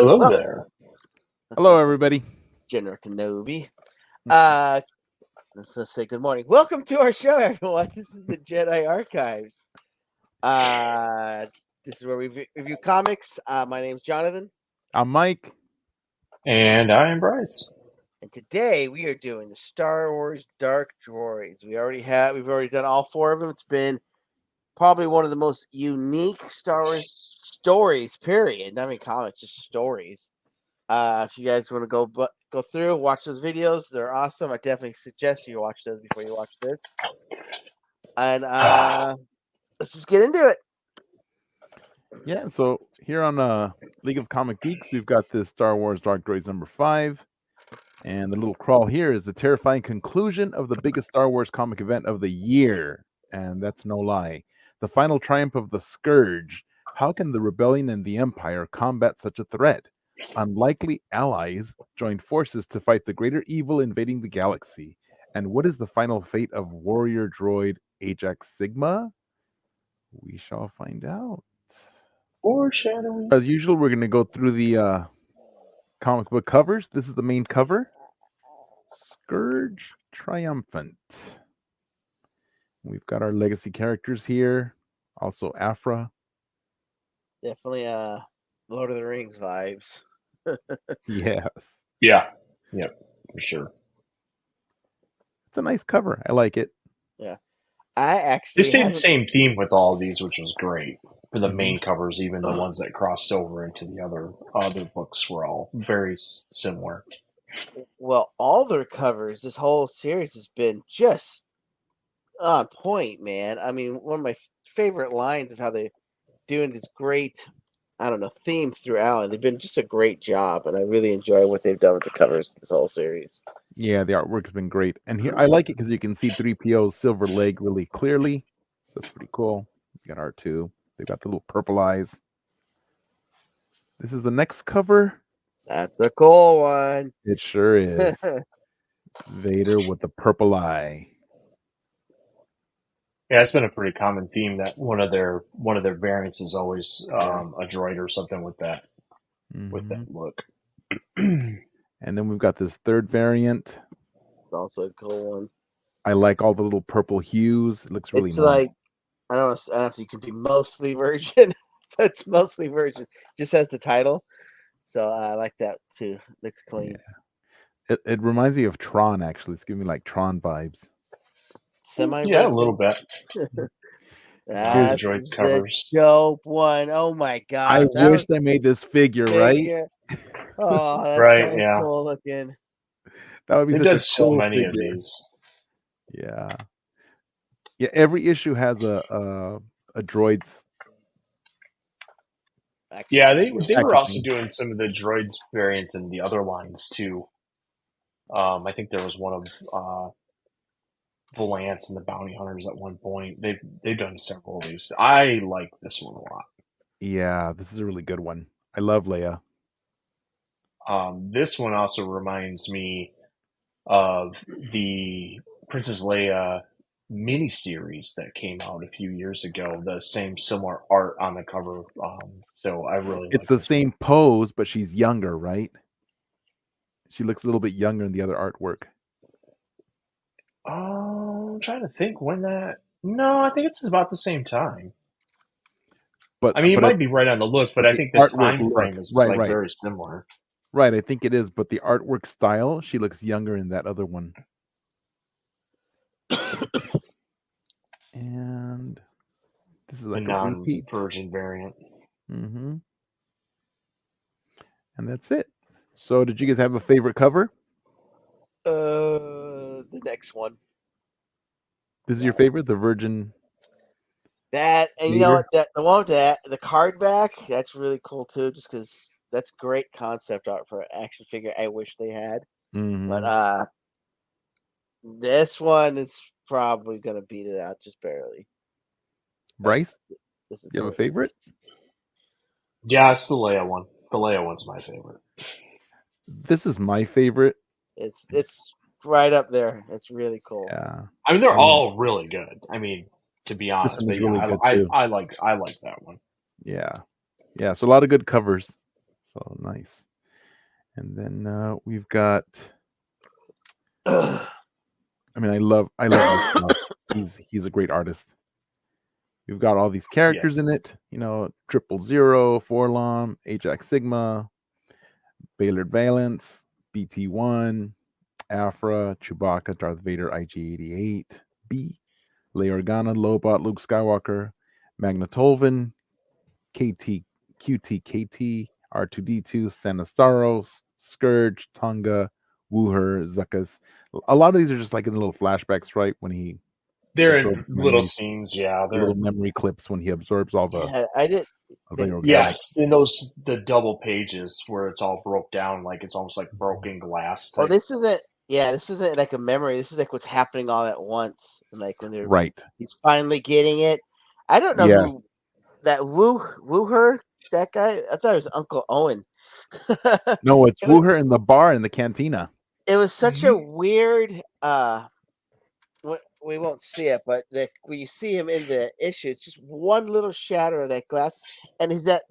Hello Well, there. Hello, everybody. General Kenobi. Let's say good morning. Welcome to our show, everyone. This is the Jedi Archives. This is where we review comics. My name's Jonathan, I'm Mike. And I am Bryce. and today we are doing the Star Wars Dark Droids. We've already done all four of them. It's been probably one of the most unique Star Wars stories. Period. Not even comics, just stories. If you guys want to go through, watch those videos. They're awesome. I definitely suggest you watch those before you watch this. And let's just get into it. Yeah, so here on League of Comic Geeks, we've got this Star Wars Dark Droids number 5. And the little crawl here is the terrifying conclusion of the biggest Star Wars comic event of the year. And that's no lie. The final triumph of the Scourge. How can the Rebellion and the Empire combat such a threat? Unlikely allies joined forces to fight the greater evil invading the galaxy. And what is the final fate of warrior droid Ajax Sigma? We shall find out. Foreshadowing. As usual, we're going to go through the comic book covers. This is the main cover. Scourge Triumphant. We've got our legacy characters here. Also Afra. Definitely Lord of the Rings vibes. Yes. Yeah. Yep. For sure. It's a nice cover. I like it. Yeah. I They actually stayed the haven't- same theme with all of these, which was great. For the Mhm. main covers, even the ones that crossed over into the other books were all very similar. Well, all their covers, this whole series has been just on point, man. I mean, one of my favorite lines of how they're doing this great, theme throughout. And they've been just a great job, and I really enjoy what they've done with the covers this whole series. Yeah, the artwork's been great. And here I like it because you can see 3PO's silver leg really clearly. That's pretty cool. You got R2. They've got the little purple eyes. This is the next cover. That's a cool one. It sure is. Vader with the purple eye. Yeah, it's been a pretty common theme that one of their variants is always a droid or something with that look. And then we've got this third variant. It's also a cool one. I like all the little purple hues. It looks really It's nice. like, I don't know if you can be mostly virgin, but it's mostly virgin. Just has the title. So I like that too. Looks clean. Yeah. It reminds me of Tron, actually. It's giving me like Tron vibes. Yeah, a little bit. That's droid the covers. dope one. Oh my god! I wish they made this figure, right? Oh, that's right, so yeah. cool looking. That would be They've such done a so cool many figure. of these. Yeah. Yeah, every issue has a droid's. Yeah, they were also doing some of the droids variants in the other lines too. I think there was one of Valance and the Bounty Hunters at one point. They've done several of these. I like this one a lot. Yeah, this is a really good one. I love Leia. This one also reminds me of the Princess Leia miniseries that came out a few years ago. The same similar art on the cover. So I really It's like the this same pose, but she's younger, right? She looks a little bit younger in the other artwork. I'm trying to think when that. No, I think it's about the same time. But I mean, it might be right on the look, but I think the time frame is right. very similar. Right, I think it is, but the artwork style, she looks younger in that other one. And this is like the a repeat non-version variant. Mm-hmm. And that's it. So, did you guys have a favorite cover? The next one. This is your favorite, the Virgin. That and you know what? The one with the card back, that's really cool too. Just because that's great concept art for an action figure. I wish they had, but this one is probably gonna beat it out just barely. Bryce, you have a favorite? Yeah, it's the Leia one. The Leia one's my favorite. This is my favorite. It's right up there. It's really cool. Yeah, I mean they're all really good. I mean, to be honest, this but really good I too. like that one. Yeah. So a lot of good covers. So nice. And then we've got. I mean, I love Luke. He's a great artist. We've got all these characters in it. 000, Forlom, Ajax Sigma, Baylord Valence, BT1, Afra, Chewbacca, Darth Vader, IG-88, B, Leia Organa, Lobot, Luke Skywalker, Magna Tolvin, KT, QT, KT, R2D2, Sanastaros, Scourge, Tonga, Wooher, Zuckus. A lot of these are just like in little flashbacks, right? When he They're absorbs in little memories, scenes, yeah. little memory clips when he absorbs all the Yeah, I did. organic. Yes, in those the double pages where it's all broke down, like it's almost like broken glass Well, type. this isn't. Yeah, this isn't like a memory. This is like what's happening all at once, and like when Right. he's finally getting it. I don't know Yes. who that Wooher, that guy. I thought it was Uncle Owen. No, it's It was, Wooher in the bar in the cantina. it was such a weird. We won't see it, but when you see him in the issue, it's just one little shadow of that glass, and he's that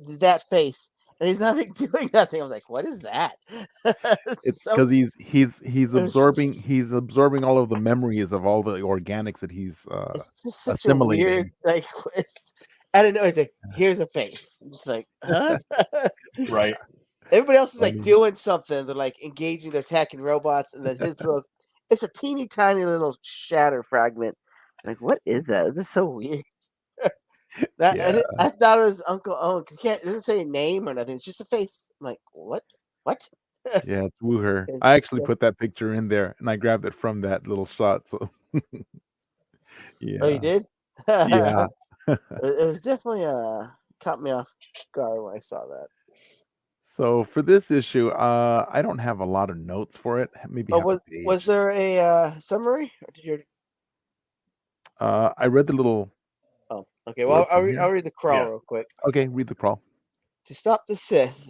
face, and he's not even doing nothing. I was like, "What is that?" It's So because he's it was absorbing all of the memories of all the organics that he's it's just such a weird assimilating. like. I don't know. He's like, "Here's a face." I'm just like, huh? Right. Everybody else is like Funny. doing something. They're like engaging, they're attacking robots, and then his little. It's a teeny tiny little shatter fragment. Like, what is that? This is so weird. Yeah, I thought it was Uncle Owen because it doesn't say a name or nothing. It's just a face. I'm like, what? What? yeah, it's Wooher. It's- I actually yeah. put that picture in there, and I grabbed it from that little shot. So Oh, you yeah, did? yeah. It was definitely caught me off guard when I saw that. So for this issue, I don't have a lot of notes for it. Maybe Oh, half a was page. there a summary? Or did you? I read the little Oh, okay. Well, blurb from here. I'll read the crawl Yeah. real quick. Okay, read the crawl. To stop the Sith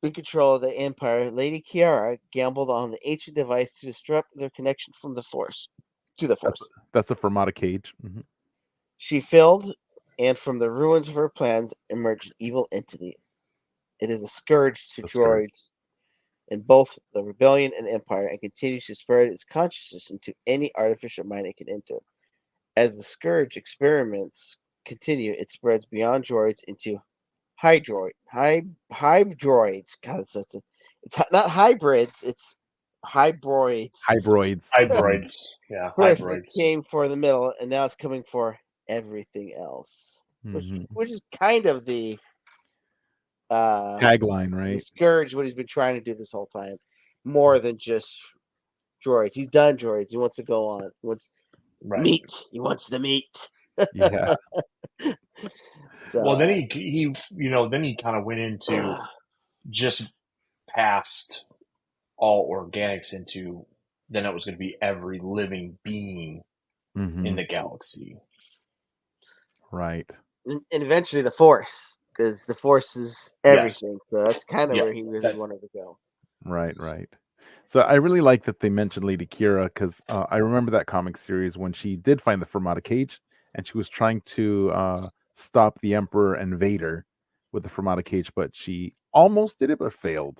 in control of the Empire, Lady Kiara gambled on the ancient device to disrupt their connection from the Force to the Force. That's a Fermata cage. Mhm. She failed, and from the ruins of her plans emerged an evil entity. It is a scourge to The Scourge. droids in both the Rebellion and Empire, and continues to spread its consciousness into any artificial mind it can enter. As the scourge experiments continue, it spreads beyond droids into hybrid droids. God, it's not hybrids, it's hybroids. Hybroids. Hybroids. Yeah, First, it hybroids. came for the middle, and now it's coming for everything else, Mhm. which is kind of the Tagline, the right? scourge. What he's been trying to do this whole time, more than just droids. He's done droids. He wants to go on. He wants Right. meat. He wants the meat. Yeah. So, Well, then he then he kind of went into just past all organics into then it was going to be every living being in the galaxy. Right. and eventually the Force, because the Force is everything. So that's kind of where he really wanted to go. Right. So I really like that they mentioned Lady Kira because I remember that comic series when she did find the Fermata cage and she was trying to stop the Emperor and Vader with the Fermata cage, but she almost did it but failed.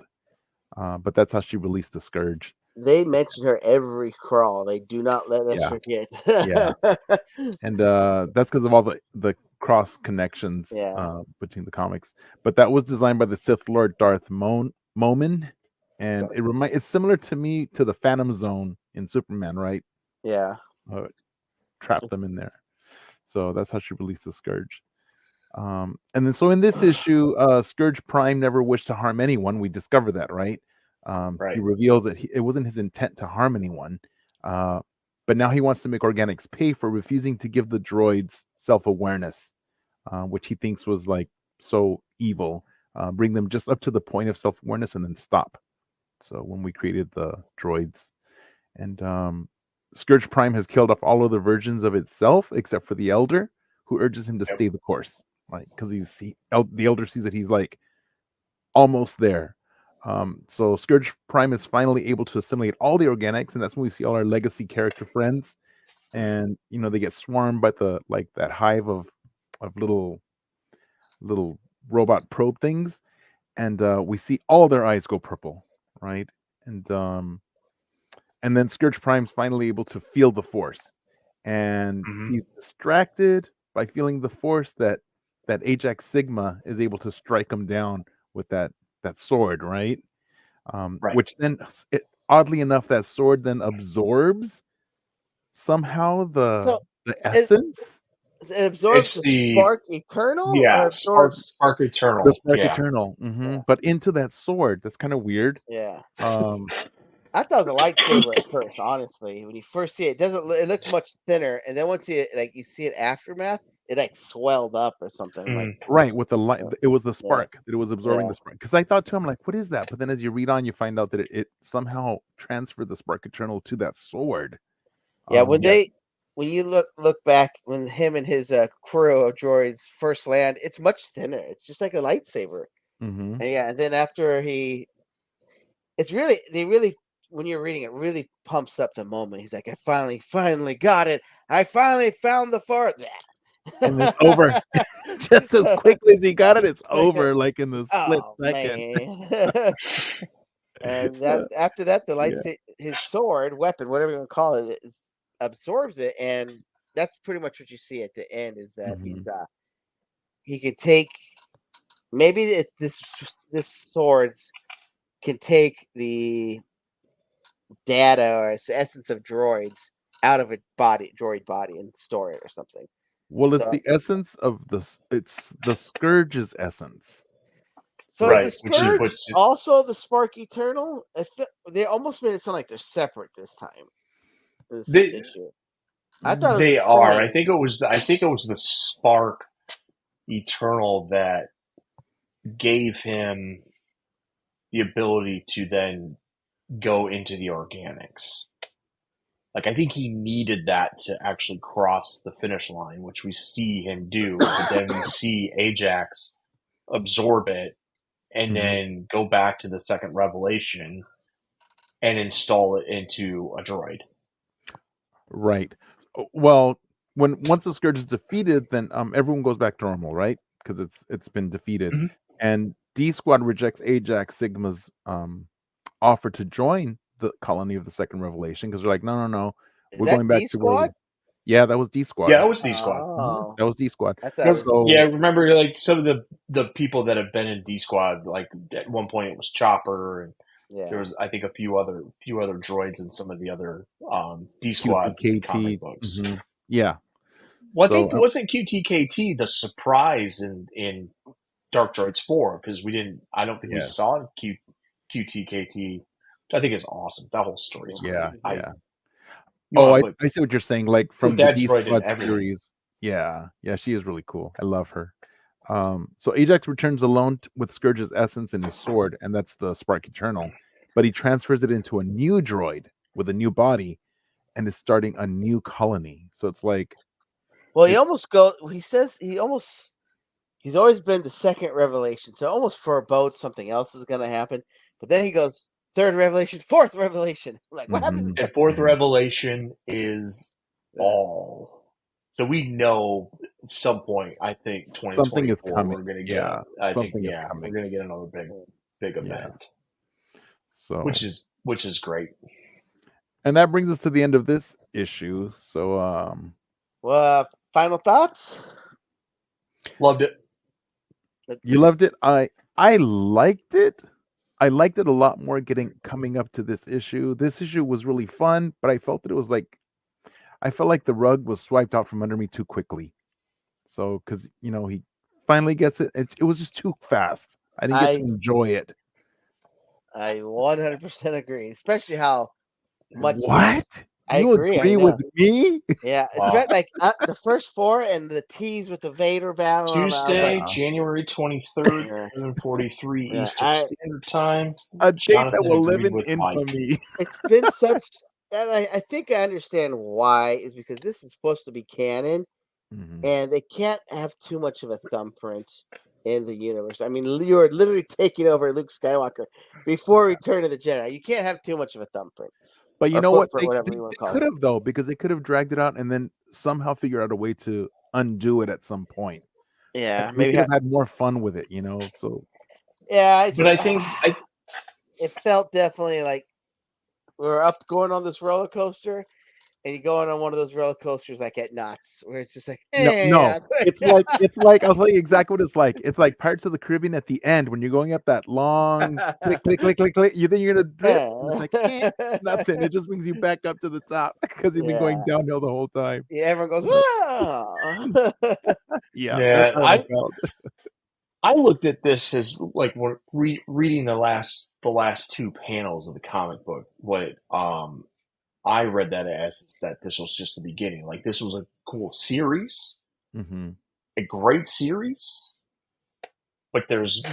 But that's how she released the Scourge. They mention her every crawl. They do not let us Yeah. forget. Yeah. And that's because of all the cross connections Yeah. between the comics. But that was designed by the Sith Lord Darth Momin, and it's similar to me to the Phantom Zone in Superman, right? Yeah. Trap them in there. So that's how she released the Scourge. And then so in this issue, Scourge Prime never wished to harm anyone. We discover that, right? Right. He reveals that it wasn't his intent to harm anyone. But now he wants to make organics pay for refusing to give the droids self-awareness, which he thinks was like so evil. Bring them just up to the point of self-awareness and then stop. So when we created the droids, and Scourge Prime has killed off all other versions of itself except for the Elder, who urges him to stay the course, right? Because the Elder sees that he's like almost there. So Scourge Prime is finally able to assimilate all the organics, and that's when we see all our legacy character friends, and they get swarmed by that hive of little robot probe things, and we see all their eyes go purple, right? And then Scourge Prime's finally able to feel the Force, and Mhm. he's distracted by feeling the Force that Ajax Sigma is able to strike him down with that sword, right? Right. Which then, oddly enough, that sword then absorbs somehow So the it, essence, it absorbs It's the the spark eternal, or yeah, absorbs. Spark the Eternal. Spark Yeah. Eternal, Yeah, but into that sword. That's kind of weird. yeah. Um, I thought it was a lightsaber at first. Honestly, when you first see it, it looks much thinner, and then once you see it aftermath, it like swelled up or something. I'm like, Mhm. Right, with the light, uh, it was the yeah, spark that it was absorbing yeah, the spark. Because I thought too, I'm like, what is that? But then as you read on, you find out that it somehow transferred the spark eternal to that sword. yeah. When Yep. when you look back, when him and his crew of droids first land, it's much thinner. It's just like a lightsaber. Hmm. And yeah, and then after it's really they really when you're reading it really pumps up the moment. He's like, I finally got it. I finally found the fort. And it's over just as quickly as he got it. It's Like, over like in the split oh second. man. And that after that, the Yeah. his sword, weapon, whatever you want to call it, absorbs it, and that's pretty much what you see at the end. Is that Hmm. he could take maybe this swords can take the data or essence of droids out of a droid body and store it or something. Well, it's So the essence of it's the Scourge's essence. so So is it's the Right. Which weird. Scourge puts it. also the Spark Eternal? They almost made it sound like they're separate this time. This They issue. I thought it was they the are. same. I think it was the Spark Eternal that gave him the ability to then go into the organics. Like I think he needed that to actually cross the finish line, which we see him do, but then we see Ajax absorb it and Mhm. then go back to the second revelation and install it into a droid. Right. Well, once the Scourge is defeated, then everyone goes back to normal, right? Because it's been defeated, Mhm. and D Squad rejects Ajax Sigma's offer to join the colony of the Second Revelation because they're like, no, no, no, Is we're that going back D to where we. Squad? Yeah, that was D Yeah, Squad. it was D Squad. Oh, That was D Squad. I thought it was. Yeah, So remember like some of the people that have been in D Squad. Like at one point it was Chopper, and there Yeah. was I think a few other droids in some of the other D Squad comic QTKT. books. Yeah. Well, I think So wasn't QTKT the surprise in Dark Droids 4 because we didn't. I don't think we yeah, saw QTKT. I think it's awesome. That whole story is great. yeah, Mhm. I yeah. you Oh, want I to I see what you're saying. Like put from the that D droid in Squad everything. series. Yeah, yeah, she is really cool. I love her. So Ajax returns alone with Scourge's essence in his sword, and that's the Spark Eternal. But he transfers it into a new droid with a new body, and is starting a new colony. So it's like Well, he it's almost go. He says he's always been the second revelation, so almost forebodes something else is going to happen. But then he goes third revelation, fourth revelation. I'm like, what happened? mhm, And fourth mhm. revelation is Yeah. all. So we know at some point. I think Something is 2024 coming. we're gonna get. Yeah, I think something is yeah we're coming. gonna get another big Yeah. event, So which is great. and that brings us to the end of this issue. So Well, final thoughts. Loved it. you loved it. I liked it. I liked it a lot more coming up to this issue. This issue was really fun, but I felt that it was like I felt like the rug was swiped out from under me too quickly. So because he finally gets it. It was just too fast. I didn't get to I enjoy it. I 100% agree, especially how much What? this. I You agree. I agree with know. me? Yeah, Wow. especially like the first four and the tease with the Vader battle. I was like, Tuesday, Yeah. January 23rd, yeah, 7:43 yeah. Eastern Standard Time. A date that Jonathan will live agreed in with Mike. infamy. It's been such, and I think I understand why is because this is supposed to be canon, Mhm. and they can't have too much of a thumbprint in the universe. I mean, you're literally taking over Luke Skywalker before Return of the Jedi. You can't have too much of a thumbprint But you or know what? footprint, whatever you want They to call could it. have though, because they could have dragged it out and then somehow figure out a way to undo it at some point. Yeah, We maybe could have had more fun with it. So Yeah, it's But just I think it felt definitely like we were up going on this roller coaster, and you going on one of those roller coasters like at Knott's, where it's just like, No. yeah, It's like I'll tell you exactly what it's like. It's like Pirates of the Caribbean at the end when you're going up that long click, click, click, click, click. You think you're gonna drip, and it's like nothing. It just brings you back up to the top because you've been going yeah, downhill the whole time. yeah. Everyone goes, whoa. Yeah, that's yeah, how I felt. I looked at this as like when reading the last two panels of the comic book. What I read that as is that this was just the beginning. Like this was a cool series, Mm-hmm. a great series, but there's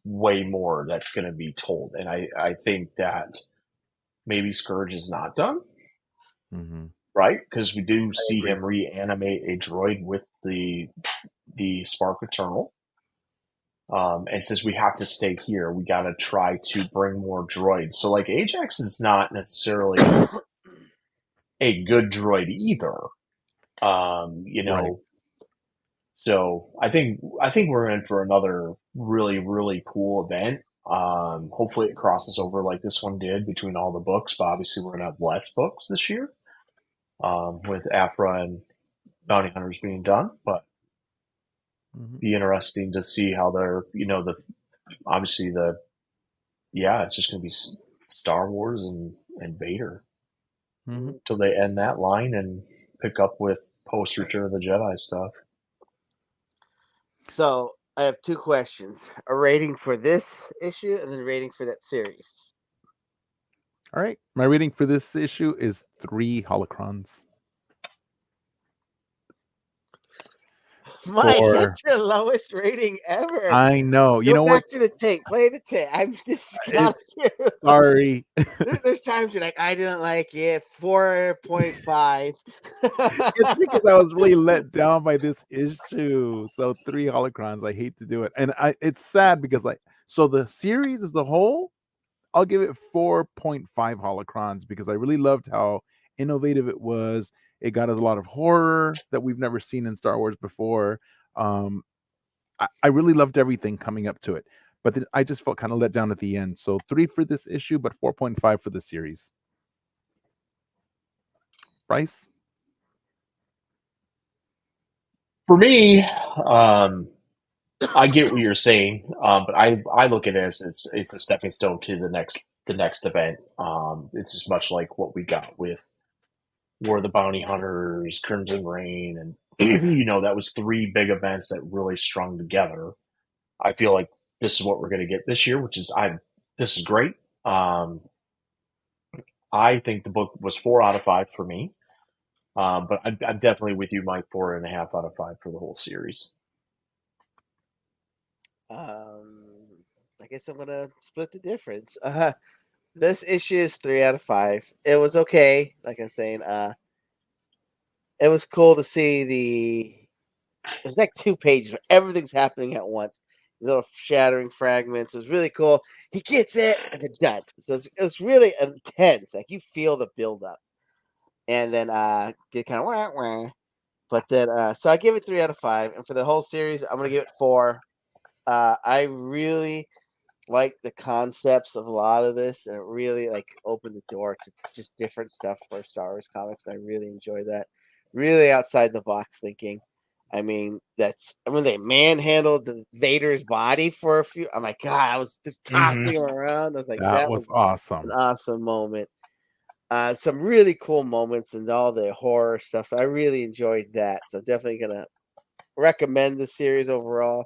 way more that's going to be told. And I think that maybe Scourge is not done, Mm-hmm. right? Because we do I see agree. him reanimate a droid with the Spark Eternal. And since we have to stay here, we got to try to bring more droids. So, like, Ajax is not necessarily a good droid either. You Right. know, so I think we're in for another really really cool event. Hopefully, it crosses over like this one did between all the books. But obviously, we're gonna have less books this year with Afra and Bounty Hunters being done. But Mm-hmm. be interesting to see how they're the obviously the yeah, it's just going to be Star Wars and Vader Mm-hmm. till they end that line and pick up with post Return of the Jedi stuff. So I have two questions: a rating for this issue, and then a rating for that series. All right. My rating for this issue is 3 holocrons. Mike, For that's your lowest rating ever. I know. You Go know what? back to the tape. Play the tape. I'm It's disgusted. sorry. There's times you're like, I didn't like it. 4.5. It's because I was really let down by this issue. So 3 holocrons. I hate to do it. And it's sad because so the series as a whole, I'll give it 4.5 holocrons because I really loved how innovative it was. It got us a lot of horror that we've never seen in Star Wars before. Um, I really loved everything coming up to it. But then I just felt kind of let down at the end. So 3 for this issue, but 4.5 for the series. Bryce? For me, I get what you're saying, but I look at it as it's a stepping stone to the next event. It's as much like what we got with War of the Bounty Hunters, Crimson Reign, and that was three big events that really strung together. I feel like this is what we're going to get this year, which is this is great. Um, I think the book was 4 out of 5 for me, but I'm definitely with you, Mike. 4.5 out of 5 for the whole series. um, I guess I'm gonna split the difference. This issue is 3 out of 5. It was okay. Like I'm saying, it was cool to see the. It was like 2 pages where everything's happening at once. Little shattering fragments. It was really cool. He gets it and then done. So it was really intense. Like you feel the build up, and then get kind of wah, wah. But then so I give it 3 out of 5, and for the whole series, I'm gonna give it 4. I really like the concepts of a lot of this, and it really like opened the door to just different stuff for Star Wars comics. And I really enjoy that. Really outside the box thinking. I mean, they manhandled the Vader's body for a few. I'm like, God, I was just Mm-hmm. tossing him around. I was like, That that was was an awesome. awesome moment. Some really cool moments and all the horror stuff. So I really enjoyed that. So definitely gonna recommend the series overall,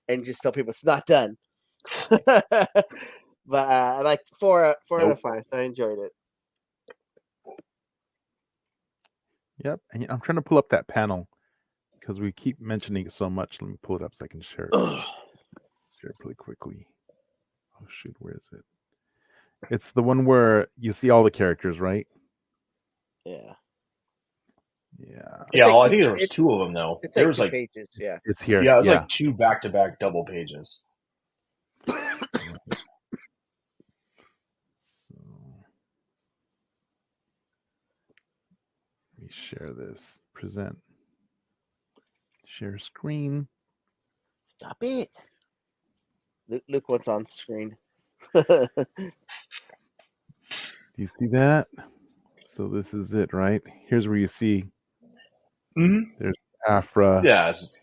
and just tell people it's not done. But I like 4 out of 5, so I enjoyed it. Yep. And I'm trying to pull up that panel because we keep mentioning it so much. Let me pull it up so I can share it. Share it really quickly. Oh shoot, where is it? It's the one where you see all the characters, right? Yeah. Yeah. It's Yeah, like well, I two. think there was two of them though. It's There like was two like pages. Yeah. It's here. yeah, it was Yeah. like two back-to-back double pages. So let me share this. Present. Share screen. Stop it. Look what's on screen. Do you see that? So this is it, right? Here's where you see there's Afra. Yeah, it's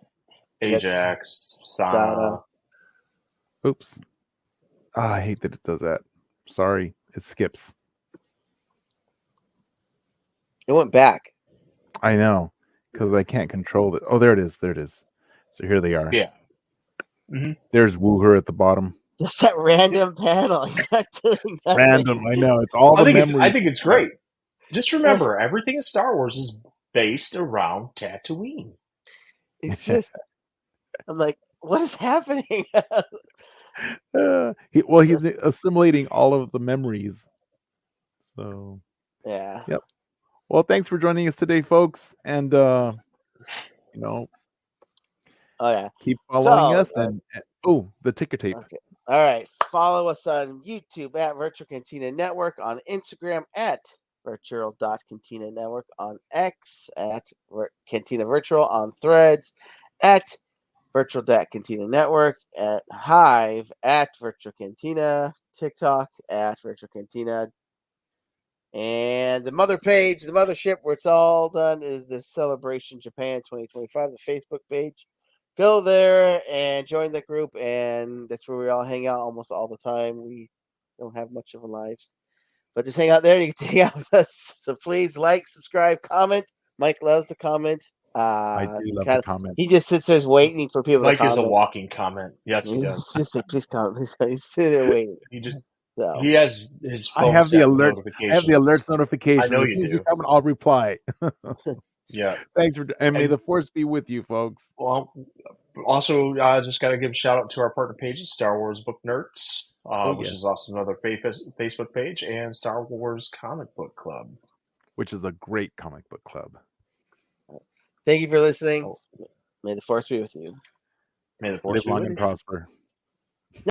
Ajax, Sana. Oops. I hate that it does that. Sorry, it skips. It went back. I know, because I can't control it. Oh, there it is. There it is. So here they are. Yeah. There's Wooher at the bottom. Just that random panel. He's not doing nothing. Random, I know. It's all the memories. I think it's great. Just remember, everything in Star Wars is based around Tatooine. It's just, I'm like, what is happening? He's assimilating all of the memories. So, yeah. Yep. Well, thanks for joining us today, folks. And, Oh, yeah. Keep following us. And the ticker tape. Okay. All right. Follow us on YouTube at Virtual Cantina Network, on Instagram at virtual.cantina network, on X at Cantina Virtual, on Threads at virtual.cantina network, at Hive at Virtual Cantina, TikTok at Virtual Cantina. And the mother page, the mothership where it's all done, is the Celebration Japan 2025, the Facebook page. Go there and join the group, and that's where we all hang out almost all the time. We don't have much of a lives, but just hang out there and you can hang out with us. So please like, subscribe, comment. Mike loves to comment. I do love to comment. He just sits there waiting for people Mike to comment. is a walking comment. Yes, he does. Just say, please comment. He's sitting there waiting. He has his phone. I have the alerts. Notifications. I have the alerts notifications. I know as soon as you comment, I'll reply. Yeah. Thanks and may the force be with you, folks. Well, also just got to give a shout out to our partner pages, Star Wars Book Nerds, which is also another Facebook page, and Star Wars Comic Book Club, which is a great comic book club. Thank you for listening. May the force be with you. May the force live long and prosper.